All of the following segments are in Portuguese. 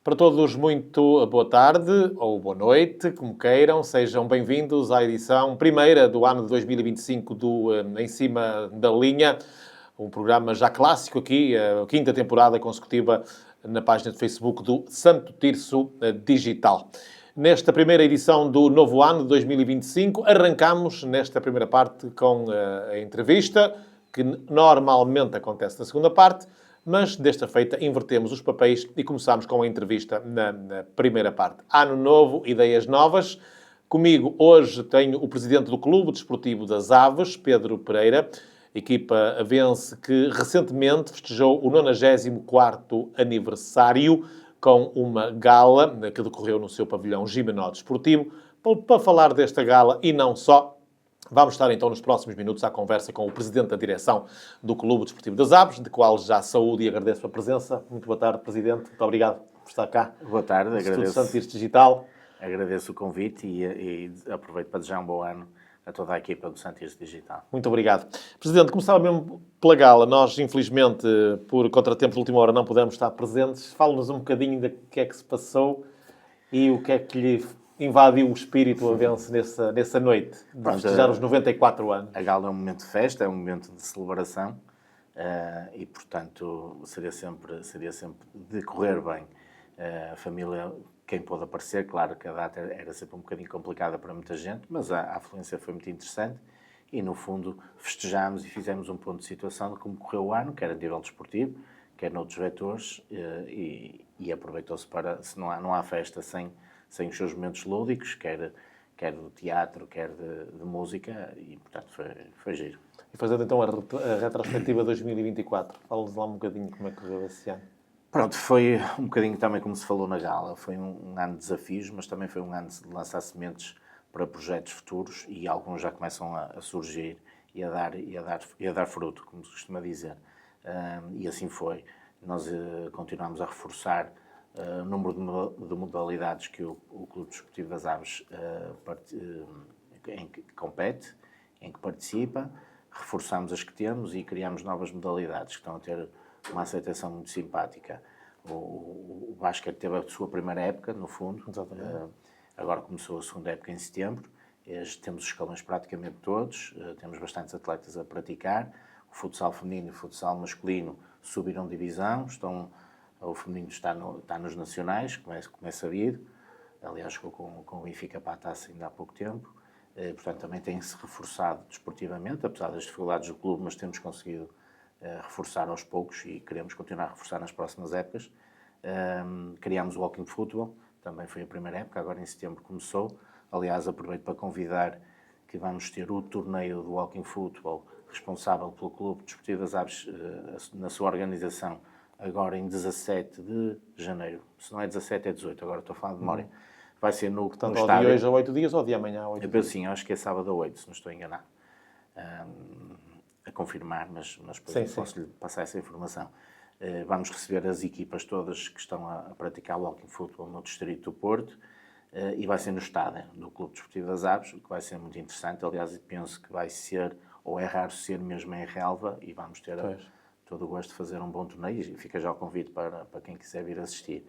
Para todos, muito boa tarde ou boa noite, como queiram. Sejam bem-vindos à edição primeira do ano de 2025 do Em Cima da Linha. Um programa já clássico aqui, a quinta temporada consecutiva na página de Facebook do Santo Tirso Digital. Nesta primeira edição do novo ano de 2025, arrancamos nesta primeira parte com a entrevista, que normalmente acontece na segunda parte, mas desta feita invertemos os papéis e começamos com a entrevista na primeira parte. Ano novo, ideias novas. Comigo hoje tenho o presidente do Clube Desportivo das Aves, Pedro Pereira, equipa avense que recentemente festejou o 94º aniversário com uma gala que decorreu no seu pavilhão Gimenó Desportivo. Para falar desta gala e não só, vamos estar então nos próximos minutos à conversa com o presidente da direção do Clube Desportivo das Aves, de qual já saúdo e agradeço a presença. Muito boa tarde, presidente. Muito obrigado por estar cá. Boa tarde, agradeço. Santo Tirso Digital. Agradeço o convite e aproveito para desejar um bom ano a toda a equipa do Santo Tirso Digital. Muito obrigado. Presidente, começava mesmo pela gala. Nós, infelizmente, por contratempos de última hora, não pudemos estar presentes. Fala-nos um bocadinho do que é que se passou e o que é que lhe invadiu o espírito avense nessa noite de festejar os 94 anos. A gala é um momento de festa, é um momento de celebração e, portanto, seria sempre de correr bem. A família, quem pôde aparecer, claro que a data era sempre um bocadinho complicada para muita gente, mas a afluência foi muito interessante e, no fundo, festejámos e fizemos um ponto de situação de como correu o ano, quer a nível desportivo, quer noutros vetores, e aproveitou-se para, se não há festa sem os seus momentos lúdicos, quer do teatro, quer de música, e, portanto, foi giro. E fazendo então a retrospectiva 2024, fala-nos lá um bocadinho como é que correu esse ano. Pronto, foi um bocadinho também como se falou na gala. Foi um ano de desafios, mas também foi um ano de lançar sementes para projetos futuros e alguns já começam a surgir e a dar fruto, como se costuma dizer. E assim foi. Nós continuamos a reforçar o número de modalidades que o Clube Desportivo das Aves em que compete, em que participa, reforçamos as que temos e criamos novas modalidades que estão a ter uma aceitação muito simpática. O basquete teve a sua primeira época, no fundo. Agora começou a segunda época em setembro. Temos os escalões praticamente todos, temos bastantes atletas a praticar. O futsal feminino e o futsal masculino subiram divisão, o feminino está nos nacionais, como é sabido. Aliás, jogou com o Benfica para a taça ainda há pouco tempo. Portanto, também tem-se reforçado desportivamente, apesar das dificuldades do clube, mas temos conseguido reforçar aos poucos e queremos continuar a reforçar nas próximas épocas. Criámos o Walking Football, também foi a primeira época, agora em setembro começou. Aliás, aproveito para convidar que vamos ter o torneio do Walking Football responsável pelo Clube Desportivo das Aves na sua organização, agora em 17 de janeiro. Se não é 17, é 18, agora estou a falar de memória. Vai ser no Portanto, no ao estádio. dia hoje a 8 dias ou dia amanhã a 8 Eu dias? penso sim, acho que é sábado a 8, se não estou enganado. A confirmar, mas depois posso-lhe passar essa informação. Vamos receber as equipas todas que estão a praticar o Walking Football no Distrito do Porto e vai ser no estádio do Clube Desportivo das Aves, o que vai ser muito interessante. Aliás, penso que vai ser, ou é raro ser mesmo em relva, e vamos ter todo o gosto de fazer um bom torneio e fica já o convite para quem quiser vir assistir.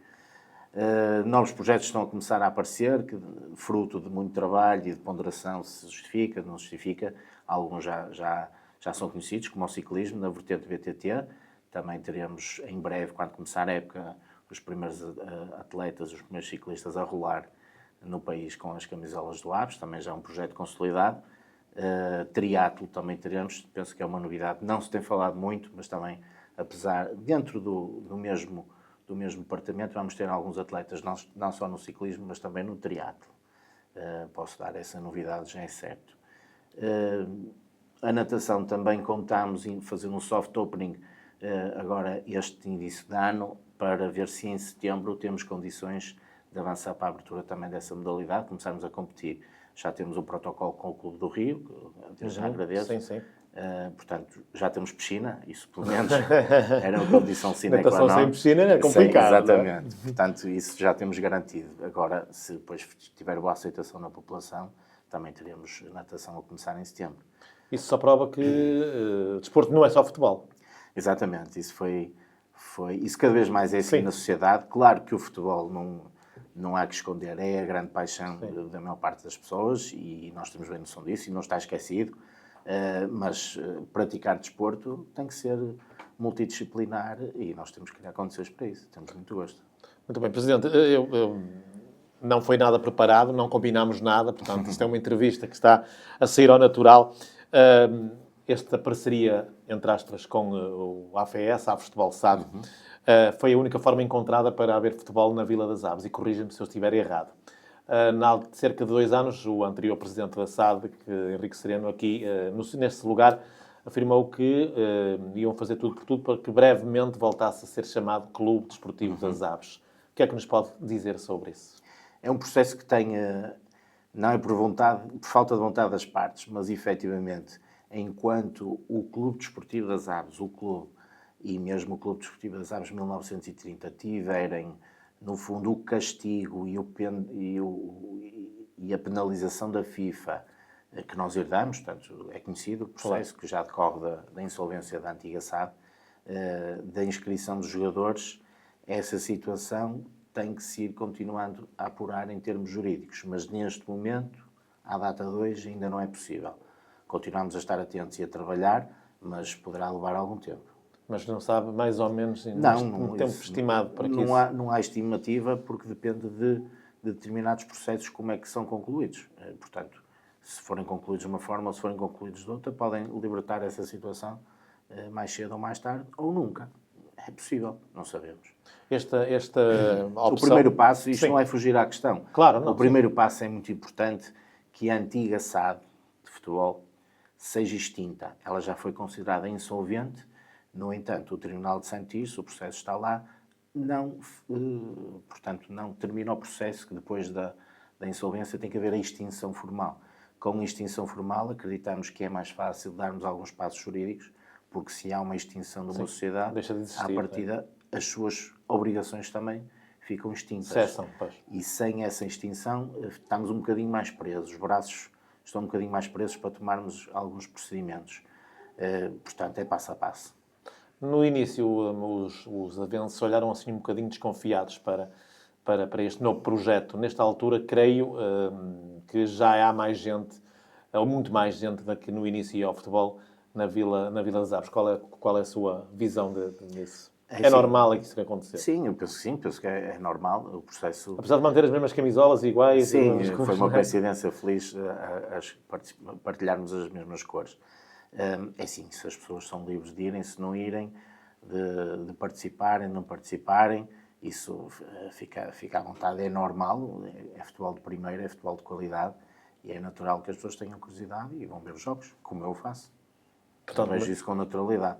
Novos projetos estão a começar a aparecer, que, fruto de muito trabalho e de ponderação, se justifica, não se justifica. Alguns já são conhecidos, como o ciclismo, na vertente BTT. Também teremos, em breve, quando começar a época, os primeiros atletas, os primeiros ciclistas a rolar no país com as camisolas do Aves. Também já é um projeto consolidado. Triatlo também teremos, penso que é uma novidade. Não se tem falado muito, mas também, apesar, dentro do mesmo departamento, vamos ter alguns atletas, não só no ciclismo, mas também no triatlo. Posso dar essa novidade, já é certo. A natação também contamos em fazer um soft opening agora este início de ano, para ver se em setembro temos condições de avançar para a abertura também dessa modalidade, começarmos a competir. Já temos um protocolo com o Clube do Rio, que já agradeço. Sim. Portanto, já temos piscina, isso pelo menos era uma condição sine qua non. Natação sem piscina é complicado. Sim, exatamente. Portanto, isso já temos garantido. Agora, se depois tiver boa aceitação na população, também teremos natação a começar em setembro. Isso só prova que desporto não é só futebol. Exatamente. Isso foi Isso cada vez mais é assim Sim. na sociedade. Claro que o futebol não há que esconder, é a grande paixão da maior parte das pessoas e nós temos bem noção disso e não está esquecido. Mas praticar desporto tem que ser multidisciplinar e nós temos que criar condições para isso. Temos muito gosto. Muito bem, Presidente. Eu não foi nada preparado, não combinámos nada, portanto, isto é uma entrevista que está a sair ao natural. Esta parceria, entre aspas, com o AFS, a Futebol SAD, foi a única forma encontrada para haver futebol na Vila das Aves. E corrija-me se eu estiver errado. Há cerca de 2 anos, o anterior presidente da SAD, Henrique Sereno, aqui, nesse lugar, afirmou que iam fazer tudo por tudo para que brevemente voltasse a ser chamado Clube Desportivo das Aves. O que é que nos pode dizer sobre isso? É um processo que tem, não é por falta de vontade das partes, mas efetivamente, enquanto o Clube Desportivo das Aves, o clube, e mesmo o Clube Desportivo das Aves 1930 tiverem, no fundo, o castigo e a penalização da FIFA que nós herdamos, portanto, é conhecido o processo que já decorre da insolvência da antiga SAD, da inscrição dos jogadores, essa situação tem que se ir continuando a apurar em termos jurídicos, mas neste momento, à data de hoje, ainda não é possível. Continuamos a estar atentos e a trabalhar, mas poderá levar algum tempo. Mas não sabe mais ou menos um tempo estimado para que isso... Não há estimativa, porque depende de determinados processos como é que são concluídos. Portanto, se forem concluídos de uma forma ou se forem concluídos de outra, podem libertar essa situação mais cedo ou mais tarde, ou nunca. É possível, não sabemos. Esta opção... O primeiro passo, isto Sim. não é fugir à questão. Claro, não. O primeiro passo é muito importante, que a antiga SAD de futebol seja extinta. Ela já foi considerada insolvente, no entanto, o Tribunal de Santis, o processo está lá, portanto, não termina o processo, que depois da insolvência tem que haver a extinção formal. Com a extinção formal, acreditamos que é mais fácil darmos alguns passos jurídicos, porque se há uma extinção de uma sociedade, deixa de existir, à partida, as suas obrigações também ficam extintas. Cessam, pois. E sem essa extinção, estamos um bocadinho mais presos. Os braços estão um bocadinho mais presos para tomarmos alguns procedimentos. Portanto, é passo a passo. No início, os avanços olharam assim um bocadinho desconfiados para este novo projeto. Nesta altura, creio que já há mais gente, ou muito mais gente, do que no início ao futebol na Vila das Aves. Qual é a sua visão disso? É normal isso que acontecer? Sim, eu penso que sim, penso que é normal o processo. Apesar de manter as mesmas camisolas iguais? Sim, foi uma coincidência feliz partilharmos as mesmas cores. É assim, se as pessoas são livres de irem, se não irem, de participarem, não participarem, isso fica à vontade, é normal, é futebol de primeira, é futebol de qualidade, e é natural que as pessoas tenham curiosidade e vão ver os jogos, como eu faço. Portanto, vejo isso com naturalidade.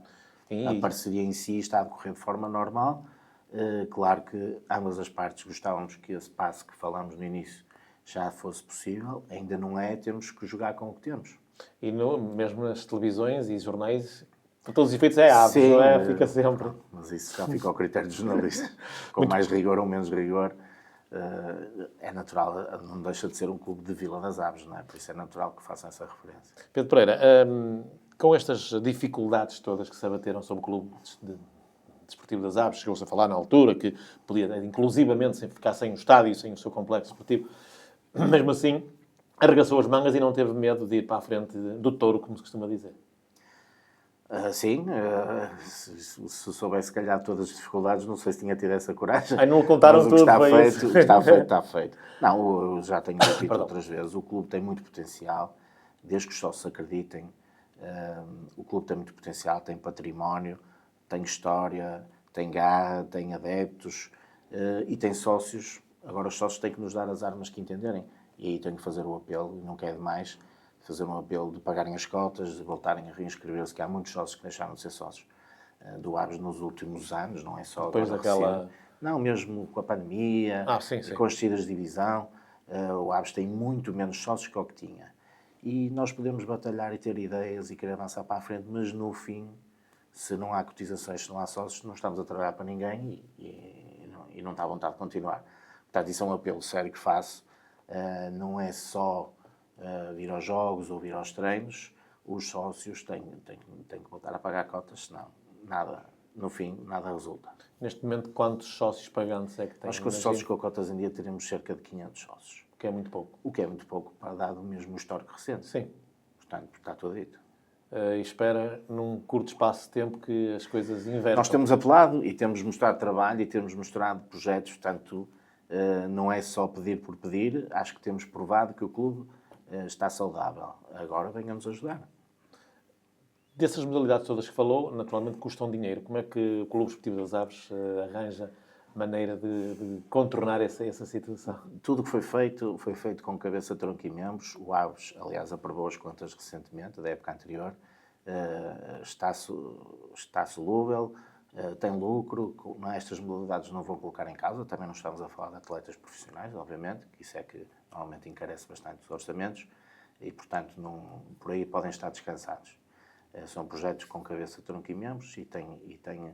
A parceria em si está a decorrer de forma normal. Claro que ambas as partes gostávamos que esse passo que falámos no início já fosse possível. Ainda não é, temos que jogar com o que temos. E mesmo nas televisões e jornais, para todos os efeitos é Aves, Sim, não é? Fica sempre. Mas isso já fica ao critério do jornalista. Com mais rigor ou menos rigor, é natural, não deixa de ser um clube de Vila das Aves, não é? Por isso é natural que façam essa referência. Pedro Pereira, com estas dificuldades todas que se abateram sobre o Clube Desportivo das Aves, chegou-se a falar na altura que podia, inclusivamente, ficar sem o estádio, sem o seu complexo desportivo, mesmo assim, arregaçou as mangas e não teve medo de ir para a frente do touro, como se costuma dizer. Sim, se soubesse, se calhar, todas as dificuldades, não sei se tinha tido essa coragem. Não contaram tudo, o que está feito, está feito. Não, eu já tenho dito outras vezes, o clube tem muito potencial, desde que os sócios acreditem, o clube tem muito potencial, tem património, tem história, tem garra, tem adeptos e tem sócios. Agora os sócios têm que nos dar as armas que entenderem. E aí tenho que fazer o apelo, e não quer demais, fazer um apelo de pagarem as cotas, de voltarem a reinscrever-se, que há muitos sócios que deixaram de ser sócios do Aves nos últimos anos, não é só depois daquela... Não, mesmo com a pandemia, sim. com as descidas de divisão, o Aves tem muito menos sócios que o que tinha. E nós podemos batalhar e ter ideias e querer avançar para a frente, mas no fim, se não há cotizações, se não há sócios, não estamos a trabalhar para ninguém e não está à vontade de continuar. Portanto, isso é um apelo sério que faço. Não é só vir aos jogos ou vir aos treinos, os sócios têm que voltar a pagar cotas, senão no fim, nada resulta. Neste momento, quantos sócios pagantes é que tem? Acho que os sócios com cotas em dia teremos cerca de 500 sócios. Que é muito pouco. O que é muito pouco, para dado mesmo o histórico recente. Sim. Portanto, está tudo dito. E espera, num curto espaço de tempo, que as coisas invertam. Nós temos apelado e temos mostrado trabalho e temos mostrado projetos, portanto, não é só pedir por pedir, acho que temos provado que o clube está saudável. Agora venhamos ajudar. Dessas modalidades todas que falou, naturalmente custam dinheiro. Como é que o Clube Desportivo das Aves arranja maneira de contornar essa situação? Tudo o que foi feito com cabeça, tronco e membros. O Aves, aliás, aprovou as contas recentemente, da época anterior. Está solúvel, tem lucro. Estas modalidades não vão colocar em causa. Também não estamos a falar de atletas profissionais, obviamente, que isso é que normalmente encarece bastante os orçamentos. E, portanto, por aí podem estar descansados. São projetos com cabeça, tronco e membros e têm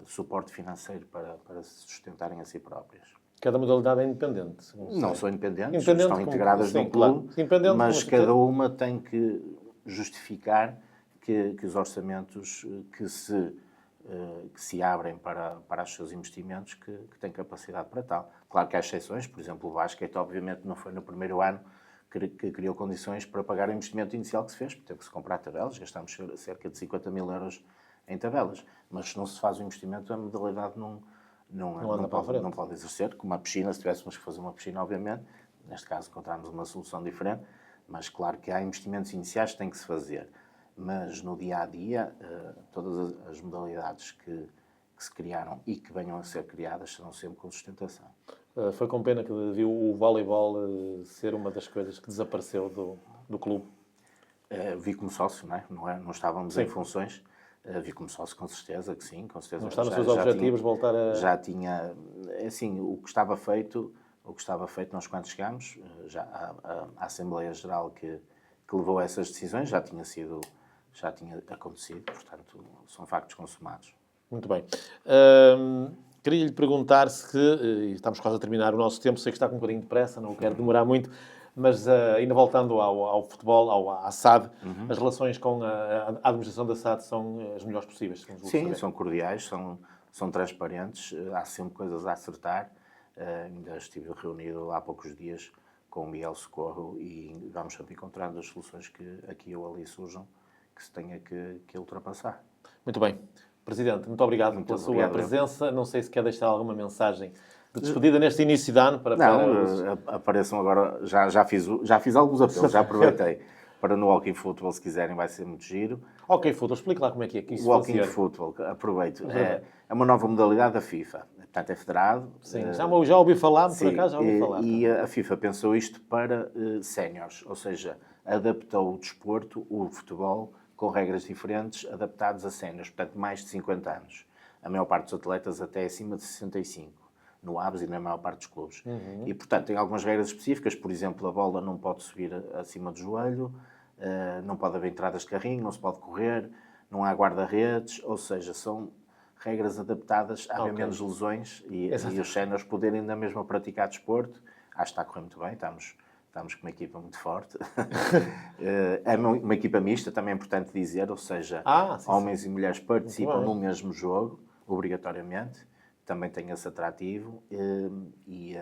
suporte financeiro para se sustentarem a si próprias. Cada modalidade é independente? Não são independentes, estão integradas num clube, mas cada uma tem que justificar que os orçamentos que se abrem para os seus investimentos que têm capacidade para tal. Claro que há exceções, por exemplo, o basquete obviamente não foi no primeiro ano que criou condições para pagar o investimento inicial que se fez, porque teve que se comprar tabelas, gastamos cerca de 50 mil euros em tabelas, mas se não se faz o investimento, a modalidade não pode exercer, como a piscina, se tivéssemos que fazer uma piscina, obviamente, neste caso encontramos uma solução diferente, mas claro que há investimentos iniciais que têm que se fazer, mas no dia-a-dia, todas as modalidades que se criaram e que venham a ser criadas serão sempre com sustentação. Foi com pena que viu o voleibol ser uma das coisas que desapareceu do clube? Vi como sócio, não estávamos em funções. Vi como sócio, com certeza que sim, com certeza. Não está nos seus objetivos voltar a... Já tinha, assim, o que estava feito nós quando chegámos, já a Assembleia Geral que levou a essas decisões já tinha acontecido, portanto, são factos consumados. Muito bem. Queria-lhe perguntar se, estamos quase a terminar o nosso tempo, sei que está com um bocadinho de pressa, não quero demorar muito, mas ainda voltando ao futebol, à SAD, as relações com a administração da SAD são as melhores possíveis? Sim, são cordiais, são transparentes, há sempre coisas a acertar. Ainda estive reunido há poucos dias com o Miguel Socorro e vamos sempre encontrando as soluções que aqui ou ali surjam, que se tenha que ultrapassar. Muito bem. Presidente, muito obrigado pela sua presença. Não sei se quer deixar alguma mensagem de despedida neste início de ano. Apareçam agora. Já fiz alguns apelos, já aproveitei. Para no Walking Football, se quiserem, vai ser muito giro. Walking Football, explique lá como é que isso funciona. Walking Football, aproveito. É uma nova modalidade da FIFA. Portanto, é federado. Sim, já ouvi falar, por acaso já ouvi falar. E a FIFA pensou isto para séniores, ou seja, adaptou o desporto, o futebol, com regras diferentes, adaptados a séniores, portanto, mais de 50 anos. A maior parte dos atletas até acima de 65, no Aves e na maior parte dos clubes. E, portanto, tem algumas regras específicas, por exemplo, a bola não pode subir acima do joelho, não pode haver entradas de carrinho, não se pode correr, não há guarda-redes, ou seja, são regras adaptadas a haver menos lesões e os séniores poderem na mesma praticar desporto. Acho que está a correr muito bem, estamos com uma equipa muito forte. É uma equipa mista, também é importante dizer, ou seja, homens e mulheres participam no mesmo jogo, obrigatoriamente. Também tem esse atrativo e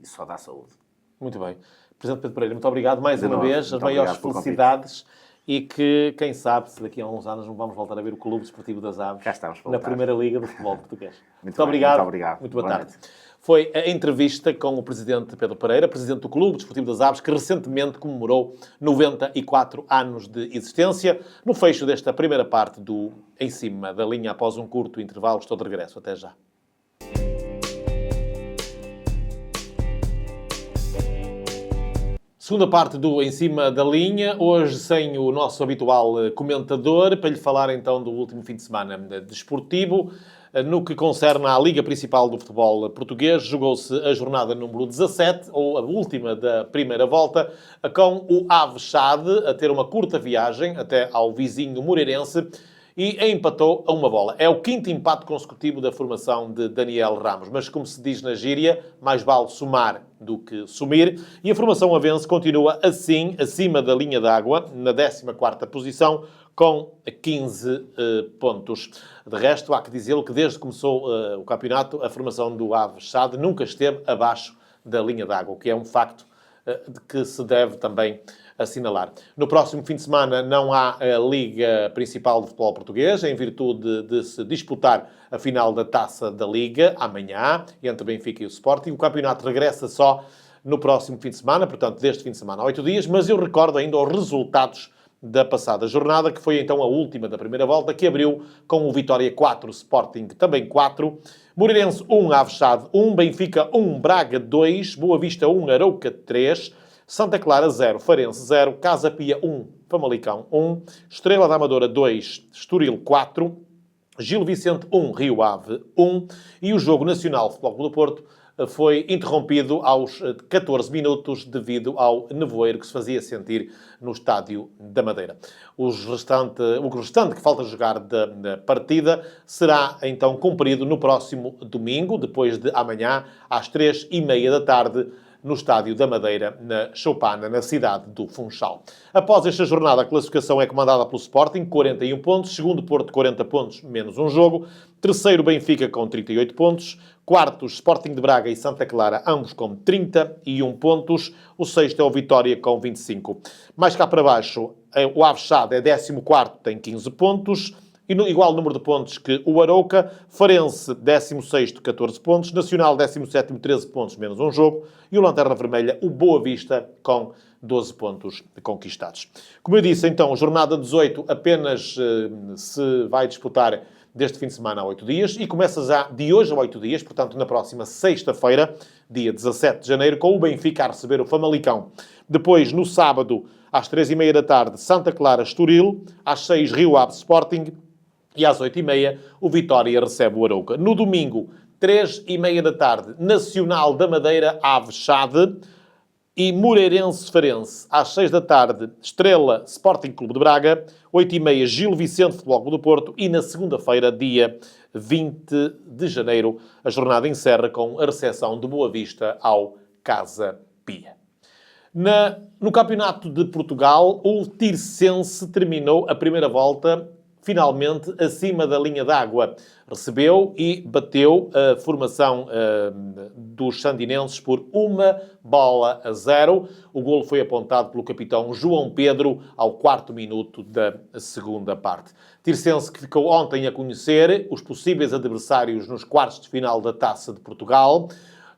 só dá saúde. Muito bem. Presidente Pedro Pereira, muito obrigado mais uma vez. As maiores felicidades e que, quem sabe, se daqui a uns anos não vamos voltar a ver o Clube Desportivo das Aves na Primeira Liga do Futebol Português. Muito obrigado. Muito boa tarde. Foi a entrevista com o Presidente Pedro Pereira, Presidente do Clube Desportivo das Aves, que recentemente comemorou 94 anos de existência. No fecho desta primeira parte do Em Cima da Linha, após um curto intervalo, estou de regresso. Até já. Segunda parte do Em Cima da Linha, hoje sem o nosso habitual comentador, para lhe falar então do último fim de semana desportivo. No que concerne à Liga Principal do Futebol Português, jogou-se a jornada número 17, ou a última da primeira volta, com o Aves SAD a ter uma curta viagem até ao vizinho Moreirense e empatou a uma bola. É o quinto empate consecutivo da formação de Daniel Ramos. Mas, como se diz na gíria, mais vale somar do que sumir. E a formação avense continua assim, acima da linha d'água, na 14ª posição, com 15 pontos. De resto, há que dizê-lo que desde que começou o campeonato, a formação do Aves Chade nunca esteve abaixo da linha d'água, o que é um facto de que se deve também assinalar. No próximo fim de semana não há a Liga Principal de Futebol Português, em virtude de se disputar a final da Taça da Liga, amanhã, entre Benfica e o Sporting. O campeonato regressa só no próximo fim de semana, portanto, deste fim de semana a 8 dias, mas eu recordo ainda os resultados da passada jornada, que foi então a última da primeira volta, que abriu com o Vitória 4, Sporting também 4, Moreirense 1, Aves Chade 1, Benfica 1, Braga 2, Boa Vista 1, Arouca 3, Santa Clara 0, Farense 0, Casa Pia 1, Famalicão 1, Estrela da Amadora 2, Estoril 4, Gil Vicente 1, Rio Ave 1 e o jogo nacional Futebol Clube do Porto foi interrompido aos 14 minutos devido ao nevoeiro que se fazia sentir no Estádio da Madeira. O restante que falta jogar da partida será então cumprido no próximo domingo, depois de amanhã, às 3h30 da tarde, no Estádio da Madeira, na Choupana, na cidade do Funchal. Após esta jornada, a classificação é comandada pelo Sporting, 41 pontos. Segundo, Porto, 40 pontos, menos um jogo. Terceiro, Benfica, com 38 pontos. Quartos, Sporting de Braga e Santa Clara, ambos com 31 pontos. O sexto é o Vitória, com 25. Mais cá para baixo, o Aves Chade é 14º, tem 15 pontos. E no igual número de pontos que o Arouca, Farense, 16º, 14 pontos, Nacional, 17º, 13 pontos, menos um jogo, e o Lanterna Vermelha, o Boa Vista, com 12 pontos conquistados. Como eu disse, então, jornada 18 apenas se vai disputar deste fim de semana a 8 dias, e começa já de hoje a 8 dias, portanto, na próxima sexta-feira, dia 17 de janeiro, com o Benfica a receber o Famalicão. Depois, no sábado, às 3h30 da tarde, Santa Clara, Estoril, às 6, Rio Ave, Sporting, e às 8h30, o Vitória recebe o Arouca. No domingo, 3h30 da tarde, Nacional da Madeira, Aves Chade e Moreirense Farense. Às 6 da tarde, Estrela, Sporting Clube de Braga. 8h30, Gil Vicente, Futebol Clube do Porto. E na segunda-feira, dia 20 de janeiro, a jornada encerra com a recepção de Boa Vista ao Casa Pia. No Campeonato de Portugal, o Tirsense terminou a primeira volta finalmente acima da linha d'água. Recebeu e bateu a formação dos sandinenses por 1-0. O golo foi apontado pelo capitão João Pedro ao 4º minuto da segunda parte. Tirsense que ficou ontem a conhecer os possíveis adversários nos quartos de final da Taça de Portugal.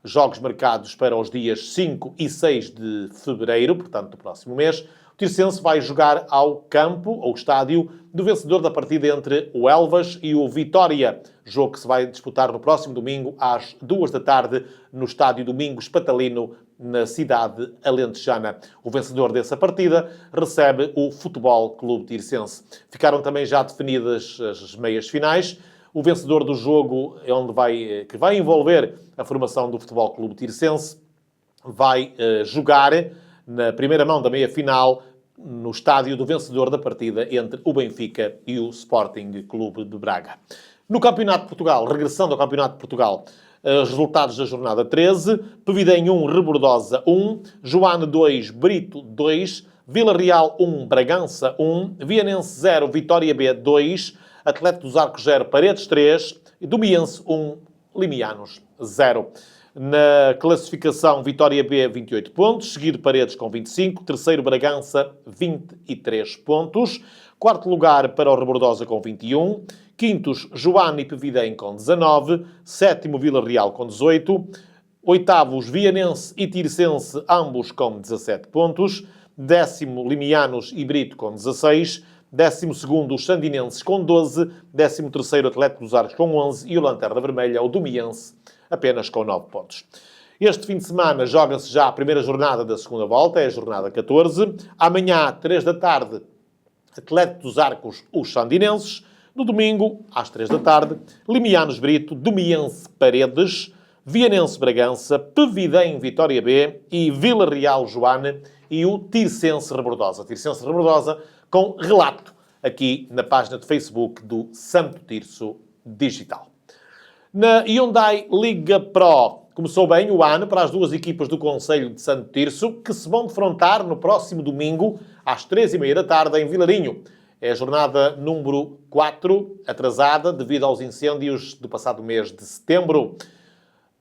Jogos marcados para os dias 5 e 6 de fevereiro, portanto, do próximo mês. O Tirsense vai jogar ao campo, ao estádio, do vencedor da partida entre o Elvas e o Vitória. Jogo que se vai disputar no próximo domingo, às 2 da tarde, no estádio Domingos Patalino, na cidade alentejana. O vencedor dessa partida recebe o Futebol Clube Tirsense. Ficaram também já definidas as meias finais. O vencedor do jogo, que vai envolver a formação do Futebol Clube Tirsense, vai jogar na primeira mão da meia-final no estádio do vencedor da partida entre o Benfica e o Sporting Clube de Braga. No Campeonato de Portugal, regressando ao Campeonato de Portugal, resultados da jornada 13, Pevidém 1, Rebordosa 1, Joane 2, Brito 2, Vila Real 1, Bragança 1, Vianense 0, Vitória B 2, Atlético dos Arcos 0, Paredes 3, e Domiense 1, Limianos 0. Na classificação, Vitória B, 28 pontos, seguido Paredes com 25, terceiro Bragança, 23 pontos, quarto lugar para o Rebordosa com 21, quintos Joane e Pevidém com 19, sétimo Vila Real com 18, oitavos Vianense e Tirsense, ambos com 17 pontos, décimo Limianos e Brito com 16, 12º os Sandinenses com 12, 13º Atlético dos Arcos com 11 e o Lanterna Vermelha, o Domiense, apenas com 9 pontos. Este fim de semana joga-se já a primeira jornada da segunda volta, é a jornada 14. Amanhã, 3 da tarde, Atlético dos Arcos, os Sandinenses. No domingo, às 3 da tarde, Limianos Brito, Domiense Paredes, Vianense Bragança, Pevidém Vitória B e Vila Real Joane e o Tirsense Rebordosa. Tirsense Rebordosa com relato aqui na página de Facebook do Santo Tirso Digital. Na Hyundai Liga Pro, começou bem o ano para as duas equipas do Concelho de Santo Tirso, que se vão defrontar no próximo domingo, às 15h30 da tarde, em Vilarinho. É a jornada número 4, atrasada devido aos incêndios do passado mês de setembro.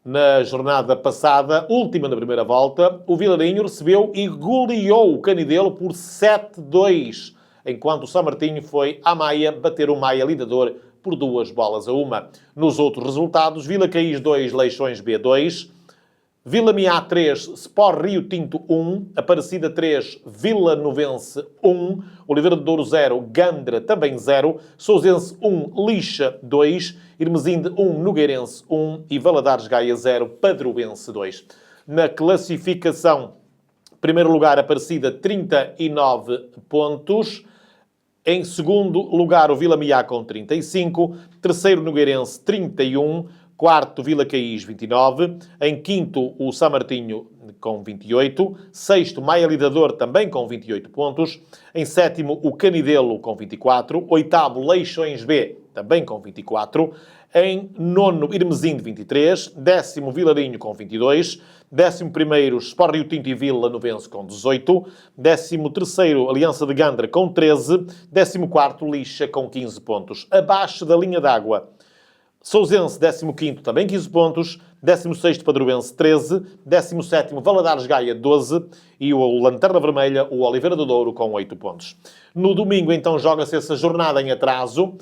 Na jornada passada, última da primeira volta, o Vilarinho recebeu e goleou o Canidelo por 7-2, enquanto o São Martinho foi à Maia bater o Maia Lidador por 2-1. Nos outros resultados, Vila Caís 2, Leixões B 2, Vila Miá 3, Sport Rio Tinto 1, Aparecida 3, Vila Novense 1, Oliveira de Douro 0, Gandra também 0, Sousense 1, Lixa 2, Irmesinde 1, Nogueirense 1 e Valadares Gaia 0, Padroense 2. Na classificação, primeiro lugar Aparecida 39 pontos, em segundo lugar o Vila Miá com 35, terceiro Nogueirense 31, quarto, Vila Caís, 29. Em quinto, o São Martinho, com 28. Sexto, Maia Lidador, também com 28 pontos. Em sétimo, o Canidelo, com 24. Oitavo, Leixões B, também com 24. Em nono, Irmesinde, 23. Décimo, Vilarinho, com 22. Décimo primeiro, Sport Rio Tinto e Vila Novense, com 18. Décimo terceiro, Aliança de Gandra, com 13. Décimo quarto, Lixa, com 15 pontos. Abaixo da linha d'água, Sousense, 15º, também 15 pontos. 16º, Padroense, 13. 17º, Valadares Gaia, 12. E o Lanterna Vermelha, o Oliveira do Douro, com 8 pontos. No domingo, então, joga-se essa jornada em atraso,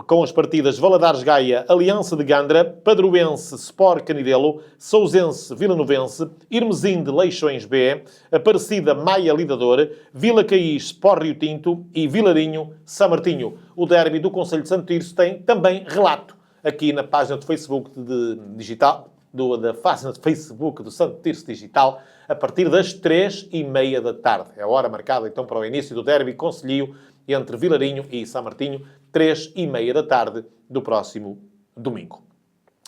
com as partidas Valadares Gaia, Aliança de Gandra, Padroense, Sport Canidelo, Sousense, Vila Novense, Irmesinde, Leixões B, Aparecida, Maia Lidador, Vila Caís, Sport Rio Tinto e Vilarinho, São Martinho. O derby do Concelho de Santo Tirso tem também relato aqui na página de Facebook da página de Facebook do Santo Tirso Digital, a partir das 15h30 da tarde. É a hora marcada, então, para o início do derby concelhio entre Vilarinho e São Martinho, 15h30 da tarde do próximo domingo.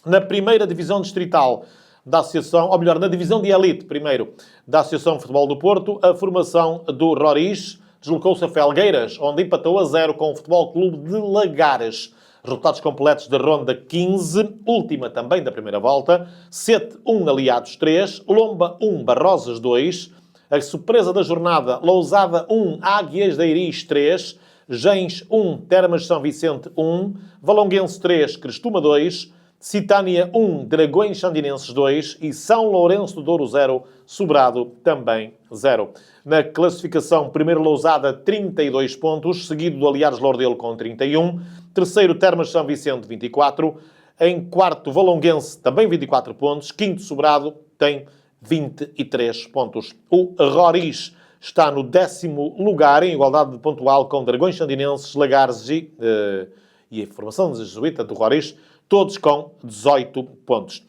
Na primeira divisão distrital da Associação, ou melhor, na divisão de elite, primeiro, da Associação de Futebol do Porto, a formação do Roriz deslocou-se a Felgueiras, onde empatou a 0 com o Futebol Clube de Lagares. Resultados completos da ronda 15, última também da primeira volta. Sete 1, Aliados 3, Lomba 1, Barrosas 2. A surpresa da jornada, Lousada 1, Águias da Iris 3, Gens 1, Termas de São Vicente 1, Valonguense 3, Crestuma 2, Citânia 1, Dragões Sandinenses 2 e São Lourenço do Douro 0, Sobrado também 0. Na classificação, primeiro Lousada 32 pontos, seguido do Aliados Lordelo com 31, terceiro Termas de São Vicente 24, em quarto Valonguense também 24 pontos, quinto Sobrado tem 23 pontos. O Roriz está no 10º lugar em igualdade pontual com Dragões Sandinenses, Lagares e a formação jesuíta do Roriz, todos com 18 pontos.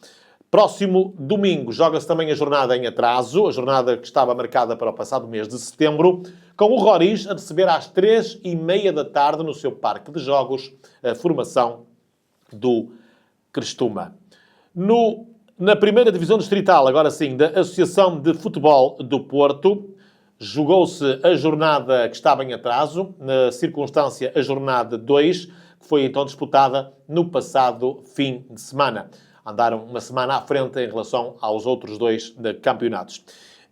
Próximo domingo joga-se também a jornada em atraso, a jornada que estava marcada para o passado mês de setembro, com o Roriz a receber às 15h30 da tarde no seu parque de jogos a formação do Crestuma. Na primeira divisão distrital, agora sim, da Associação de Futebol do Porto, jogou-se a jornada que estava em atraso, na circunstância a jornada 2, que foi então disputada no passado fim de semana. Andaram uma semana à frente em relação aos outros dois campeonatos.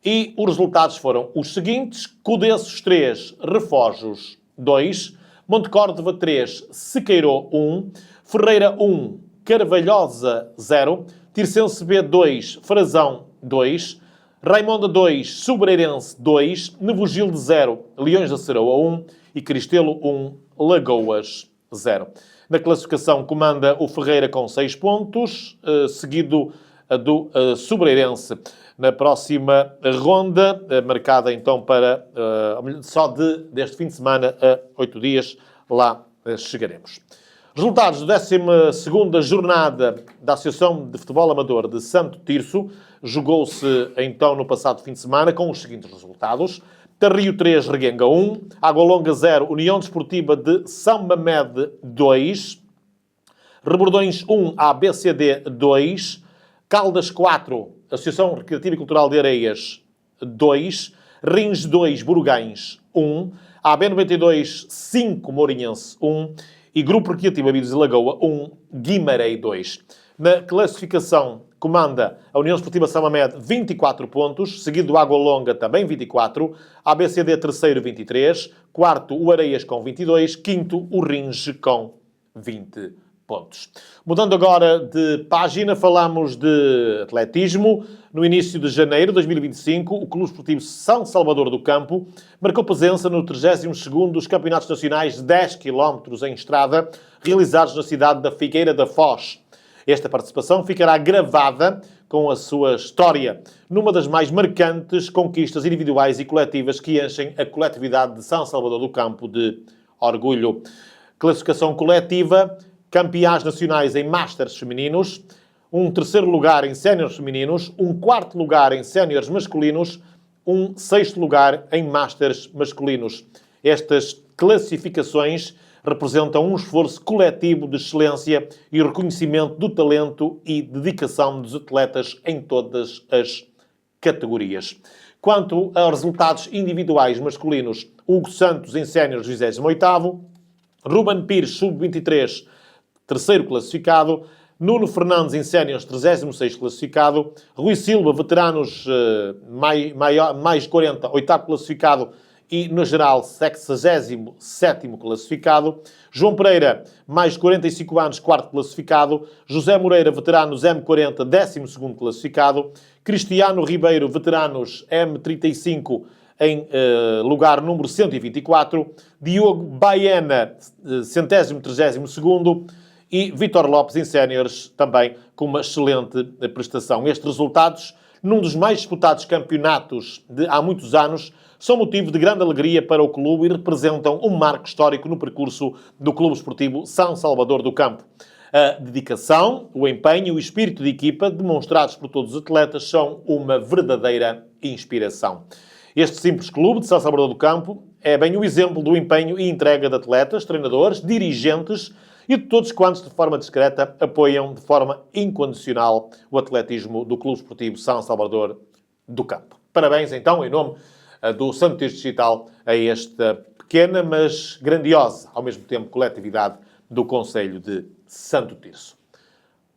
E os resultados foram os seguintes: Codessos 3, Refojos 2, Montecórdoba 3, Sequeiró 1, Ferreira 1, Carvalhosa 0, Tirsense B 2, Frazão 2, Raimonda 2, Sobreirense 2, Nevogilde 0, Leões da Ceroa 1 e Cristelo 1, Lagoas 0. Na classificação comanda o Ferreira com 6 pontos, seguido do Sobreirense. Na próxima ronda, marcada então para só deste fim de semana a 8 dias, lá chegaremos. Resultados da 12ª jornada da Associação de Futebol Amador de Santo Tirso. Jogou-se então no passado fim de semana com os seguintes resultados: Tarrio 3, Reguenga 1, Água Longa 0, União Desportiva de São Mamede 2, Rebordões 1, ABCD 2, Caldas 4, Associação Recreativa e Cultural de Areias 2, Rins 2, Burgães 1, AB92, 5, Mourinhense 1 e Grupo Recreativo Abídos e Lagoa 1, Guimarães 2. Na classificação comanda a União Esportiva Samamed 24 pontos, seguido do Água Longa também 24, ABCD terceiro 23, quarto o Areias com 22, quinto o Ringe com 20 pontos. Mudando agora de página, falamos de atletismo. No início de janeiro de 2025, o Clube Esportivo São Salvador do Campo marcou presença no 32º dos Campeonatos Nacionais de 10 km em estrada, realizados na cidade da Figueira da Foz. Esta participação ficará gravada com a sua história, numa das mais marcantes conquistas individuais e coletivas que enchem a coletividade de São Salvador do Campo de orgulho. Classificação coletiva: campeãs nacionais em Masters femininos, um terceiro lugar em séniores femininos, um quarto lugar em séniores masculinos, um sexto lugar em Masters masculinos. Estas classificações representam um esforço coletivo de excelência e reconhecimento do talento e dedicação dos atletas em todas as categorias. Quanto aos resultados individuais masculinos, Hugo Santos em séniores 28º, Ruben Pires, sub-23, terceiro classificado, Nuno Fernandes em séniores 36º classificado, Rui Silva, veteranos mais 40, oitavo classificado e, no geral, 67º classificado. João Pereira, mais 45 anos, quarto classificado. José Moreira, veteranos M40, 12º classificado. Cristiano Ribeiro, veteranos M35, em lugar número 124. Diogo Baena, 132º. E Vítor Lopes, em séniores, também com uma excelente prestação. Estes resultados, num dos mais disputados campeonatos de há muitos anos, são motivo de grande alegria para o clube e representam um marco histórico no percurso do Clube Esportivo São Salvador do Campo. A dedicação, o empenho e o espírito de equipa demonstrados por todos os atletas são uma verdadeira inspiração. Este simples clube de São Salvador do Campo é bem o exemplo do empenho e entrega de atletas, treinadores, dirigentes e de todos quantos, de forma discreta, apoiam de forma incondicional o atletismo do Clube Esportivo São Salvador do Campo. Parabéns, então, em nome do Santo Tirso Digital, a esta pequena, mas grandiosa, ao mesmo tempo, coletividade do Concelho de Santo Tirso.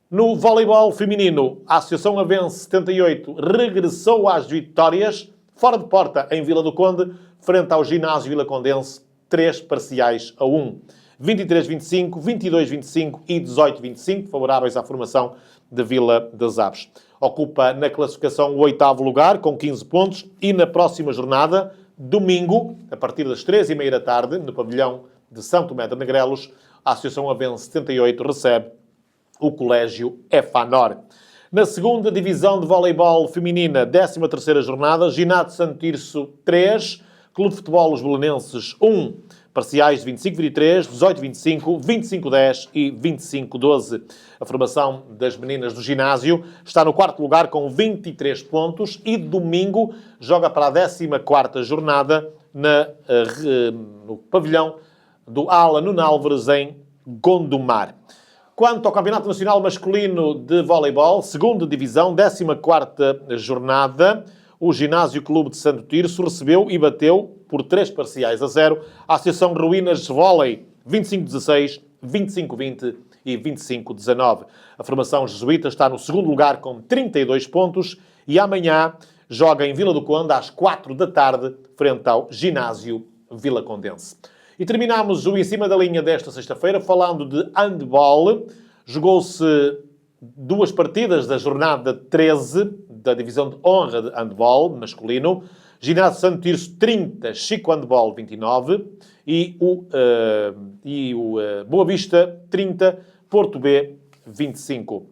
No voleibol feminino, a Associação Avense 78 regressou às vitórias, fora de porta, em Vila do Conde, frente ao Ginásio Vilacondense, 3-1. 23-25, 22-25 e 18-25, favoráveis à formação de Vila das Aves. Ocupa na classificação o 8º lugar, com 15 pontos, e na próxima jornada, domingo, a partir das 3h30 da tarde, no pavilhão de São Tomé de Negrelos, a Associação Avense 78 recebe o Colégio EFANOR. Na segunda divisão de voleibol feminina, 13ª jornada, Ginásio Santo Tirso 3, Clube de Futebol Os Belenenses 1, parciais de 25-23, 18-25, 25-10 e 25-12. A formação das meninas do ginásio está no 4º lugar com 23 pontos e domingo joga para a 14ª jornada no pavilhão do Ala Nuno Álvares em Gondomar. Quanto ao Campeonato Nacional Masculino de Voleibol, segunda divisão, 14ª jornada, o Ginásio Clube de Santo Tirso recebeu e bateu por 3-0 a Associação Ruínas Vôlei, 25-16, 25-20 e 25-19. A formação jesuíta está no 2º lugar com 32 pontos e amanhã joga em Vila do Conde às 4 da tarde, frente ao Ginásio Vilacondense. E terminamos o Em Cima da Linha desta sexta-feira falando de handball. Jogou-se 2 partidas da jornada 13 da divisão de honra de handball masculino. Ginásio Santo Tirso 30, Chico Handball 29 e o Boa Vista 30, Porto B 25.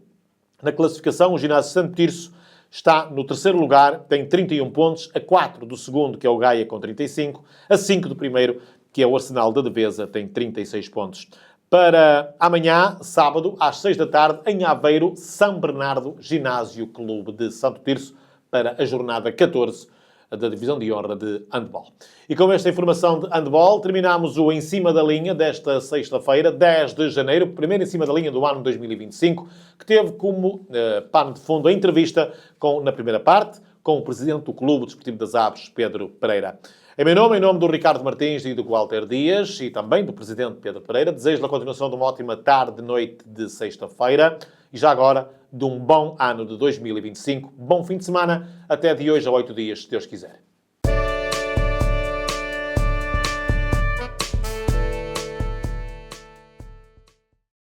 Na classificação, o Ginásio Santo Tirso está no 3º lugar, tem 31 pontos, a 4 do segundo, que é o Gaia, com 35, a 5 do primeiro, que é o Arsenal da Devesa, tem 36 pontos. Para amanhã, sábado, às 6 da tarde, em Aveiro, São Bernardo, Ginásio Clube de Santo Tirso, para a jornada 14 da Divisão de Honra de Handball. E com esta informação de handball, terminamos o Em Cima da Linha desta sexta-feira, 10 de janeiro, primeiro Em Cima da Linha do ano 2025, que teve como pano de fundo a entrevista na primeira parte, com o presidente do Clube Desportivo das Aves, Pedro Pereira. Em meu nome, em nome do Ricardo Martins e do Walter Dias e também do Presidente Pedro Pereira, desejo a continuação de uma ótima tarde, noite de sexta-feira e já agora de um bom ano de 2025. Bom fim de semana, até de hoje a 8 dias, se Deus quiser.